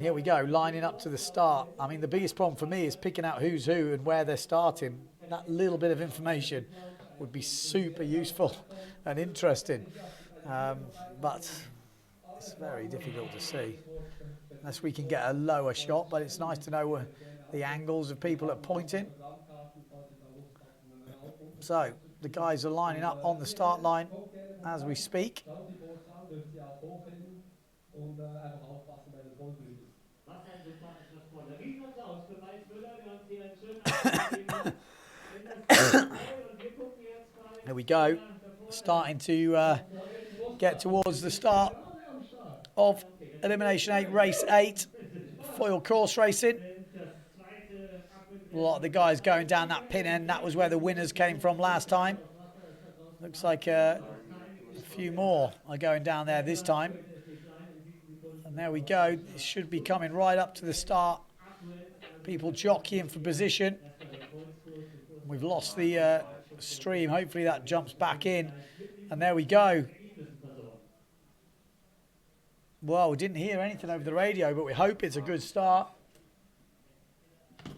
Here we go, lining up to the start. I mean, the biggest problem for me is picking out who's who and where they're starting. That little bit of information would be super useful and interesting. But it's very difficult to see unless we can get a lower shot, but it's nice to know the angles of people that are pointing. So the guys are lining up on the start line as we speak. There we go, starting to get towards the start of Elimination 8, Race 8, foil course racing. A lot of the guys going down that pin end, that was where the winners came from last time. Looks like a few more are going down there this time. And there we go, it should be coming right up to the start. People jockeying for position. We've lost the stream, hopefully that jumps back in. And there we go. Well, we didn't hear anything over the radio, but we hope it's a good start.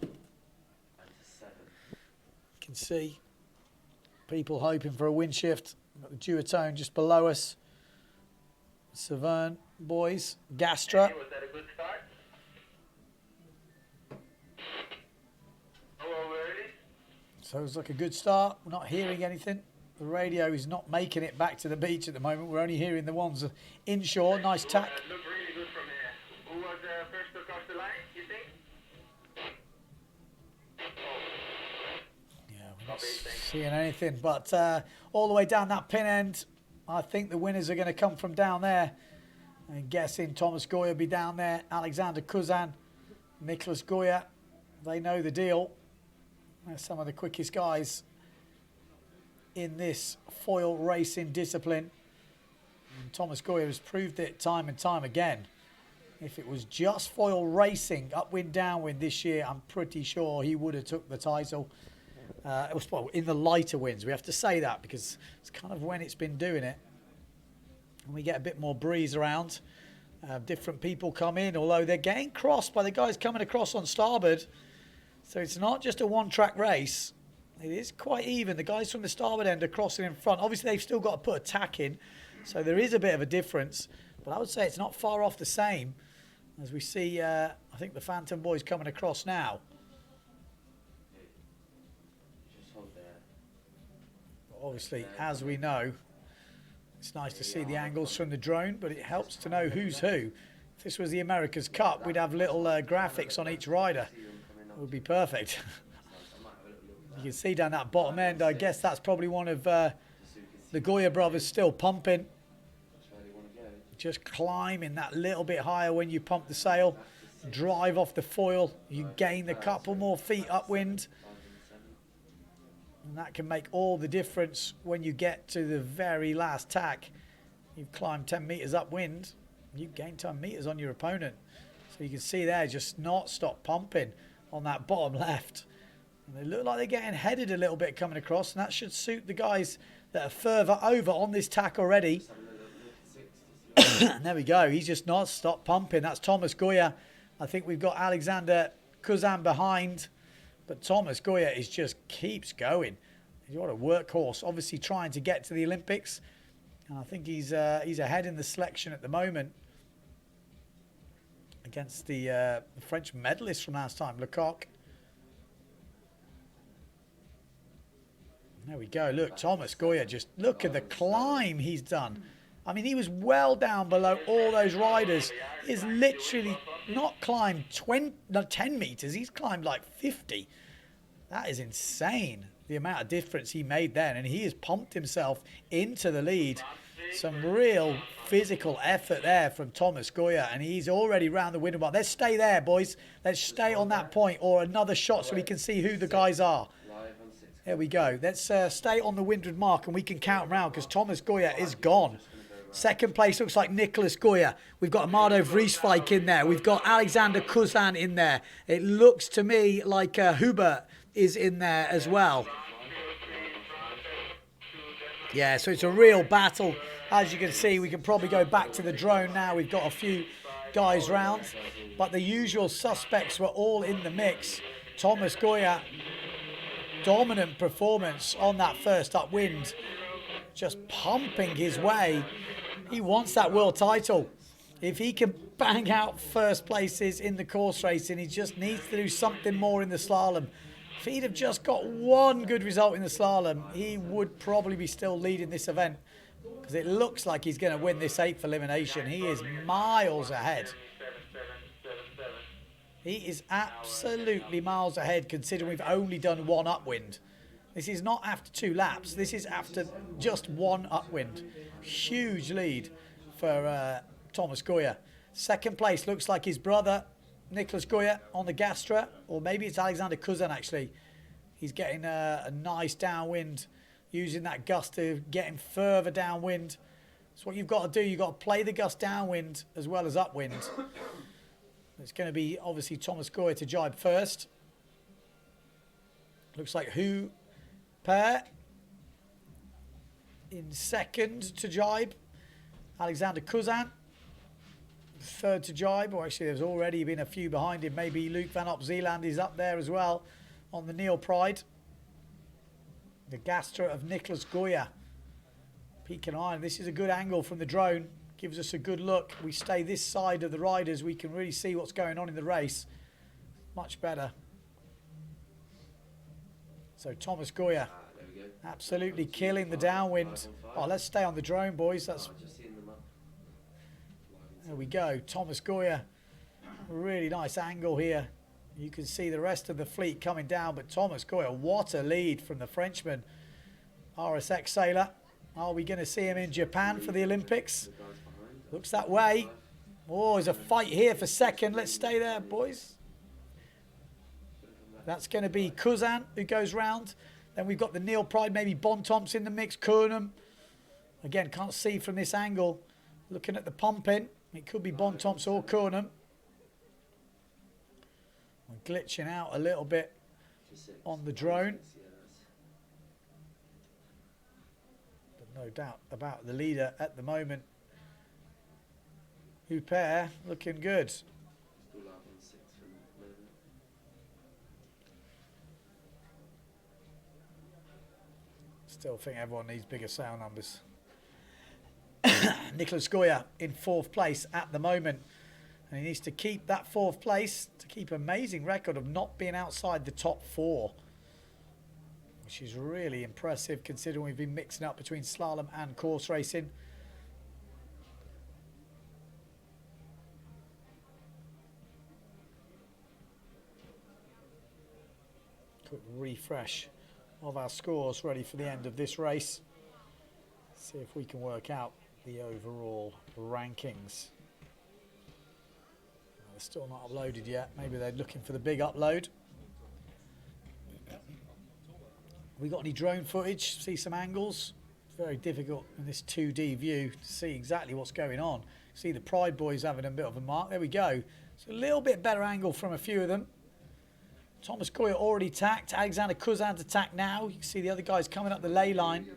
You can see people hoping for a wind shift. Got the duotone just below us. Severn boys, Gastra. Was that a good start? Hello, ready? So it's like a good start. We're not hearing anything. The radio is not making it back to the beach at the moment. We're only hearing the ones inshore. Nice tack. Looked really good from here. Who was first across the line, you think? Yeah, we're not seeing anything. But all the way down that pin end, I think the winners are going to come from down there. I'm guessing Thomas Goyard will be down there. Alexander Kuzan, Nicholas Goyard. They know the deal. They're some of the quickest guys in this foil racing discipline. And Thomas Goyard has proved it time and time again. If it was just foil racing, upwind, downwind this year, I'm pretty sure he would have took the title. It was in the lighter winds. We have to say that because it's kind of when it's been doing it. And we get a bit more breeze around. Different people come in, although they're getting crossed by the guys coming across on starboard. So it's not just a one-track race. It is quite even. The guys from the starboard end are crossing in front. Obviously, they've still got to put a tack in. So there is a bit of a difference. But I would say it's not far off the same. As we see, I think the Phantom boys coming across now. Obviously, as we know, it's nice to see the angles from the drone, but it helps to know who's who. If this was the America's Cup, we'd have little graphics on each rider. It would be perfect. You can see down that bottom end, I guess that's probably one of the Goyard brothers still pumping. Just climbing that little bit higher when you pump the sail. Drive off the foil. You gain a couple more feet upwind. And that can make all the difference when you get to the very last tack. You've climbed 10 metres upwind. You gain 10 metres on your opponent. So you can see there, just not stop pumping on that bottom left. And they look like they're getting headed a little bit coming across. And that should suit the guys that are further over on this tack already. And there we go. He's just not stopped pumping. That's Thomas Goyard. I think we've got Alexander Kuzan behind. But Thomas Goyard is just keeps going. What a workhorse. Obviously trying to get to the Olympics. And I think he's ahead in the selection at the moment. Against the French medalist from last time, Lecoq. There we go. Look, Thomas Goyard, just look at the climb he's done. I mean, he was well down below all those riders. He's literally not climbed 10 metres. He's climbed like 50. That is insane, the amount of difference he made then. And he has pumped himself into the lead. Some real physical effort there from Thomas Goyard. And he's already round the window mark. Let's stay there, boys. Let's stay on that point, or another shot so we can see who the guys are. There we go. Let's stay on the windward mark and we can count round because Thomas Goyard is gone. Second place looks like Nicholas Goyard. We've got Amado Vrieswijk in there. We've got Alexander Kuzan in there. It looks to me like Huppert is in there as well. Yeah, so it's a real battle. As you can see, we can probably go back to the drone now. We've got a few guys round, but the usual suspects were all in the mix. Thomas Goyard, dominant performance on that first upwind, just pumping his way. He wants that world title. If he can bang out first places in the course racing, he just needs to do something more in the slalom. If he'd have just got one good result in the slalom, he would probably be still leading this event, because it looks like he's going to win this 8th elimination. He is miles ahead. He is absolutely miles ahead, considering we've only done one upwind. This is not after 2 laps. This is after just one upwind. Huge lead for Thomas Goyard. Second place looks like his brother, Nicholas Goyard, on the Gastra, or maybe it's Alexander Kuzan actually. He's getting a nice downwind, using that gust to get him further downwind. That's what you've got to do. You've got to play the gust downwind as well as upwind. It's going to be obviously Thomas Goyard to jibe first. Looks like Huppert in second to jibe. Alexander Kuzan third to jibe, or actually there's already been a few behind him. Maybe Luke Vanopzeeland is up there as well on the Neil Pride. The Gastra of Nicholas Goyard. Peak and iron. This is a good angle from the drone. Gives us a good look. We stay this side of the riders. We can really see what's going on in the race. Much better. So Thomas Goyard absolutely killing the downwind. Oh, let's stay on the drone, boys. That's... There we go. Thomas Goyard. Really nice angle here. You can see the rest of the fleet coming down, but Thomas Goyard, what a lead from the Frenchman. RSX sailor. Are we going to see him in Japan for the Olympics? Looks that way. Oh, there's a fight here for second. Let's stay there, boys. That's going to be Kuzan who goes round. Then we've got the Neil Pride, maybe Bontemps in the mix. Kornum. Again, can't see from this angle. Looking at the pumping. It could be Bontemps or Kornum. We're glitching out a little bit on the drone. But no doubt about the leader at the moment. Huppert looking good. Still think everyone needs bigger sail numbers. Nicholas Goyard in 4th place at the moment. And he needs to keep that 4th place to keep an amazing record of not being outside the top 4. Which is really impressive considering we've been mixing up between slalom and course racing. Quick refresh of our scores ready for the end of this race. See if we can work out the overall rankings. They're still not uploaded yet. Maybe they're looking for the big upload. We got any drone footage? See some angles? It's very difficult in this 2D view to see exactly what's going on. See the Pride boys having a bit of a mark. There we go. It's a little bit better angle from a few of them. Thomas Goyard already tacked. Alexander Kuzan to tack now. You can see the other guys coming up the ley line.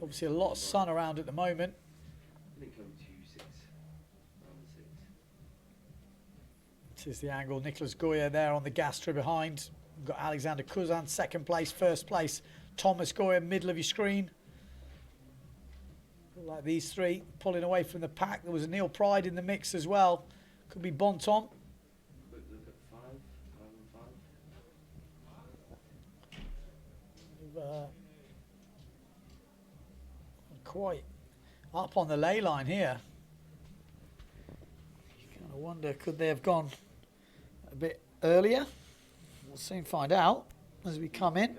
Obviously a lot of sun around at the moment. This is the angle. Nicholas Goyard there on the Gastra behind. We've got Alexander Kuzan, 2nd place, 1st place. Thomas Goyard, middle of your screen. Like these three pulling away from the pack. There was a Neil Pride in the mix as well. Could be Bontemps. Quite up on the ley line here. You kind of wonder, could they have gone a bit earlier? We'll soon find out as we come in.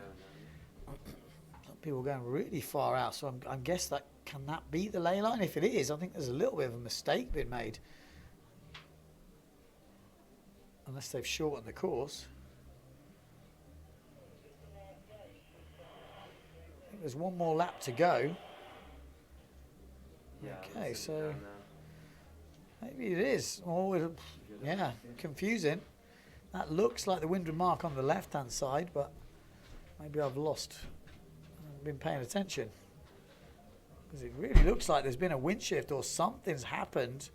Some people are going really far out, so I guess that can that be the ley line? If it is, I think there's a little bit of a mistake been made. Unless they've shortened the course. I think there's one more lap to go. Okay, so maybe it is. Oh, yeah, confusing. That looks like the windward mark on the left-hand side, but maybe I've lost. I haven't been paying attention. Because it really looks like there's been a wind shift or something's happened.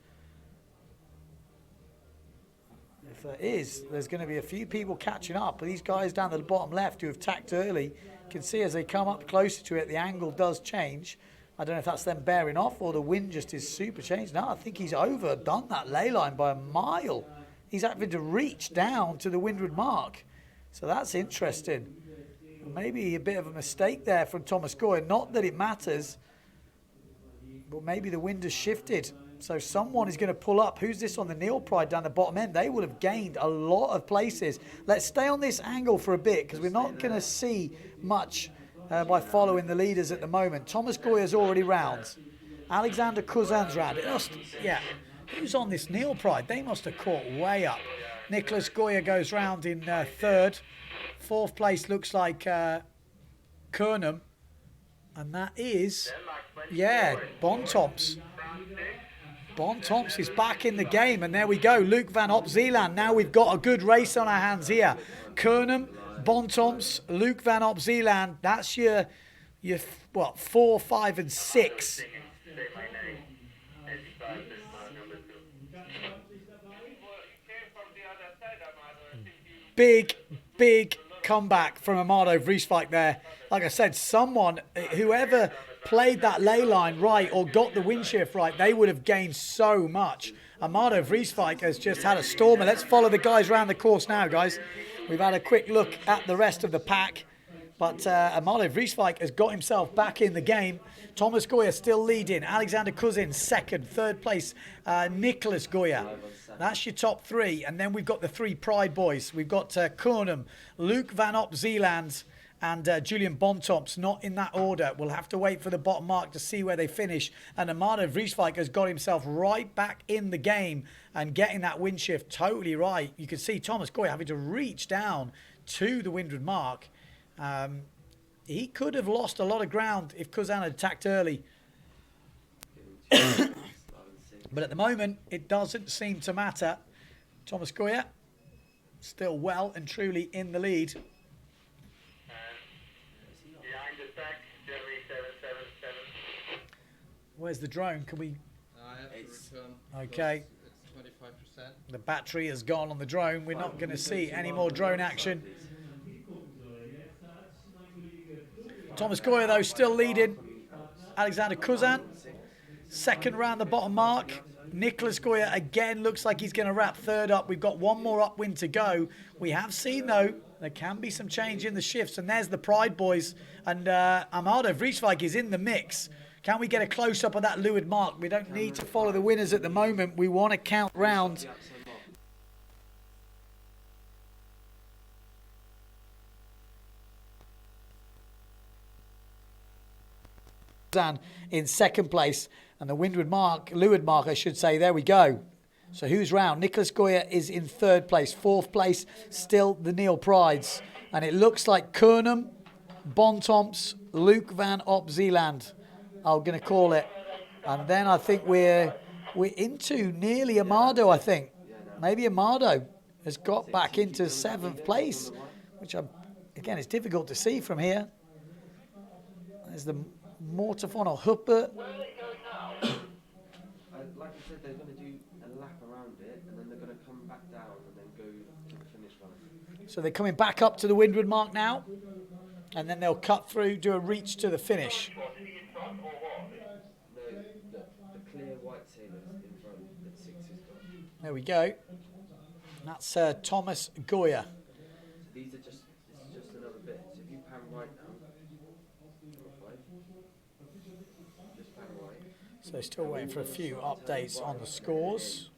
If there is, there's going to be a few people catching up. But these guys down the bottom left who have tacked early, you can see as they come up closer to it, the angle does change. I don't know if that's them bearing off or the wind just is super changed. No, I think he's overdone that ley line by a mile. He's having to reach down to the windward mark. So that's interesting. Maybe a bit of a mistake there from Thomas Goyard. Not that it matters, but maybe the wind has shifted. So someone is going to pull up. Who's this on the Neil Pride down the bottom end? They will have gained a lot of places. Let's stay on this angle for a bit because we're not going to see much by following the leaders at the moment. Thomas Goyard's already round. Alexander Kuzan's round. Yeah. Who's on this Neil Pride? They must have caught way up. Nicholas Goyard goes round in third. Fourth place looks like Kornum. And that is, yeah, Bontemps. Bontemps is back in the game. And there we go. Luke Vanopzeeland. Now we've got a good race on our hands here. Kornum, Bontemps, Luke Vanopzeeland. That's your what, 4, 5 and 6. Big comeback from Amado Vrieswijk there. Like I said, someone, whoever played that ley line right or got the wind shift right, they would have gained so much. Amado Vrieswijk has just had a stormer. Let's follow the guys around the course now, guys. We've had a quick look at the rest of the pack. But Amado Vrieswijk has got himself back in the game. Thomas Goyard still leading. Alexander Kuzin second. Third place, Nicholas Goyard. That's your top three. And then we've got the three Pride boys. We've got Kornum, Luke Vanopzeeland, and Julian Bontemps. Not in that order. We'll have to wait for the bottom mark to see where they finish. And Amado Vrieswijk has got himself right back in the game and getting that wind shift totally right. You can see Thomas Goyard having to reach down to the windward mark. He could have lost a lot of ground if Kuzan had attacked early. But at the moment, it doesn't seem to matter. Thomas Goyard still well and truly in the lead. Behind the pack, Jeremy 777. Where's the drone? Can we... I have to return. Okay. It's 25%. The battery has gone on the drone. We're not going to see any more drone action. Thomas Goyard, though, still leading. Alexander Kuzan, second round the bottom mark. Nicholas Goyard again looks like he's going to wrap third up. We've got one more upwind to go. We have seen, though, there can be some change in the shifts. And there's the Pride boys. And Amado Vrieswijk is in the mix. Can we get a close-up of that leeward mark? We don't need to follow the winners at the moment. We want to count rounds. In second place, and the windward mark, leeward mark, I should say. There we go. So who's round? Nicholas Goyard is in third place. Fourth place, still the Neil Prides, and it looks like Kornum, Bontemps, Luke Vanopzeeland. I'm going to call it, and then I think we're into nearly Amado. I think maybe Amado has got back into seventh place, which again it's difficult to see from here. There's the Mortifon or Huppert. Like I said, they're going to do a lap around it, and then they're going to come back down and then go to the finish line. So they're coming back up to the windward mark now, and then they'll cut through, do a reach to the finish. No, the clear white sailors in front that Six has got. There we go. That's Thomas Goyard. So these are just, this is just another bit. So if you pan right now, just pan right. So still waiting for a few updates on the scores.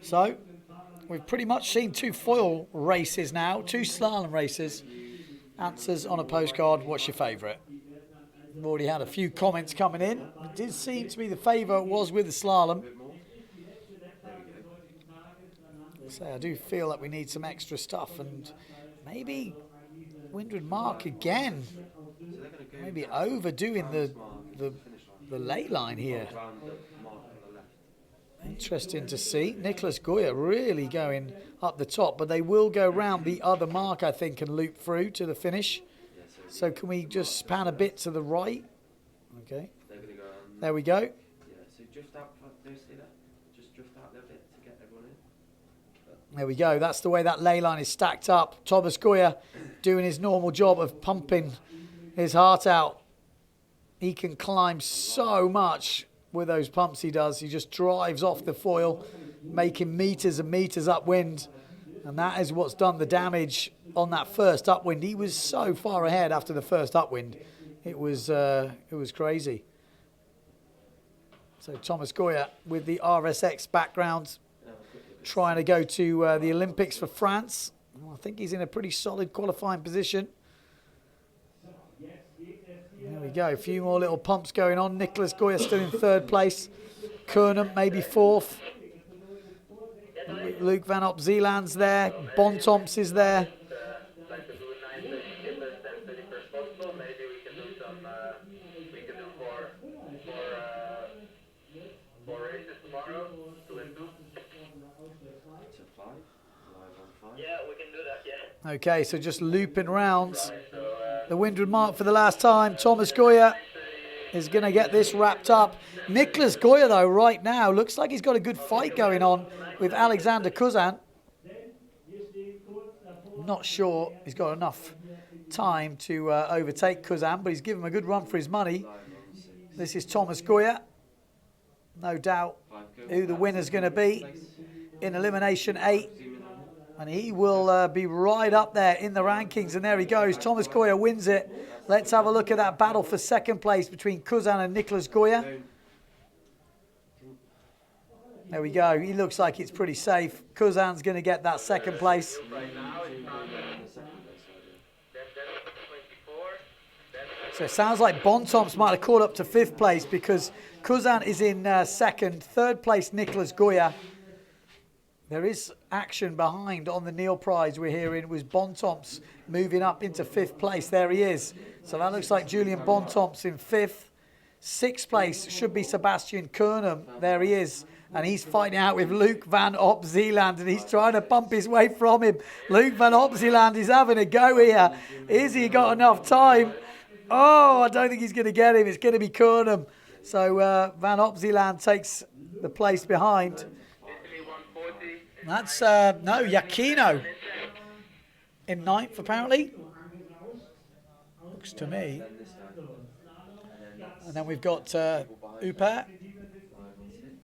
So we've pretty much seen two foil races now, two slalom races. Answers on a postcard. What's your favourite? We've already had a few comments coming in. It did seem to be the favourite was with the slalom. So I do feel that we need some extra stuff, and maybe windward mark again. Maybe overdoing the ley line here. Interesting to see. Nicholas Goyard really going up the top, but they will go round the other mark, I think, and loop through to the finish. So can we just span a bit to the right? Okay. There we go. Yeah, so drift out, don't stay there. Just drift out a little bit to get everyone in. There we go. That's the way that ley line is stacked up. Thomas Goyard doing his normal job of pumping his heart out. He can climb so much with those pumps he does. He just drives off the foil, making meters and meters upwind. And that is what's done the damage on that first upwind. He was so far ahead after the first upwind. It was crazy. So Thomas Goyard with the RSX background, trying to go to the Olympics for France. I think he's in a pretty solid qualifying position. There we go. A few more little pumps going on. Nicholas Goyard still in third place. Kornum maybe fourth. Luke Vanopzeeland's there. Bontemps is there. Like to do 9 cheapest and 31st possible. Maybe we can do some. We can do four races tomorrow. 2 and 2. Yeah, we can do that. Yeah. Okay, so just looping round. The windward mark for the last time. Thomas Goyard is going to get this wrapped up. Nicholas Goyard, though, right now, looks like he's got a good fight going on with Alexander Kuzan. Not sure he's got enough time to overtake Kuzan, but he's given him a good run for his money. This is Thomas Goyard. No doubt who the winner's going to be in Elimination 8. And he will be right up there in the rankings. And there he goes. Thomas Goyard wins it. Let's have a look at that battle for second place between Kuzan and Nicholas Goyard. There we go. He looks like it's pretty safe. Kuzan's going to get that second place. So it sounds like Bontemps might have caught up to fifth place because Kuzan is in second. Third place, Nicholas Goyard. There is action behind on the Neil Prize we're hearing. It was Bontemps moving up into fifth place. There he is. So that looks like Julian Bontemps in fifth. Sixth place should be Sebastian Kornum. There he is. And he's fighting out with Luke Vanopzeeland, and he's trying to pump his way from him. Luke Vanopzeeland is having a go here. Is he got enough time? Oh, I don't think he's going to get him. It's going to be Kornum. So Vanopzeeland takes the place behind. That's, no, Yakino in ninth, apparently. Looks to me. And then we've got Huppert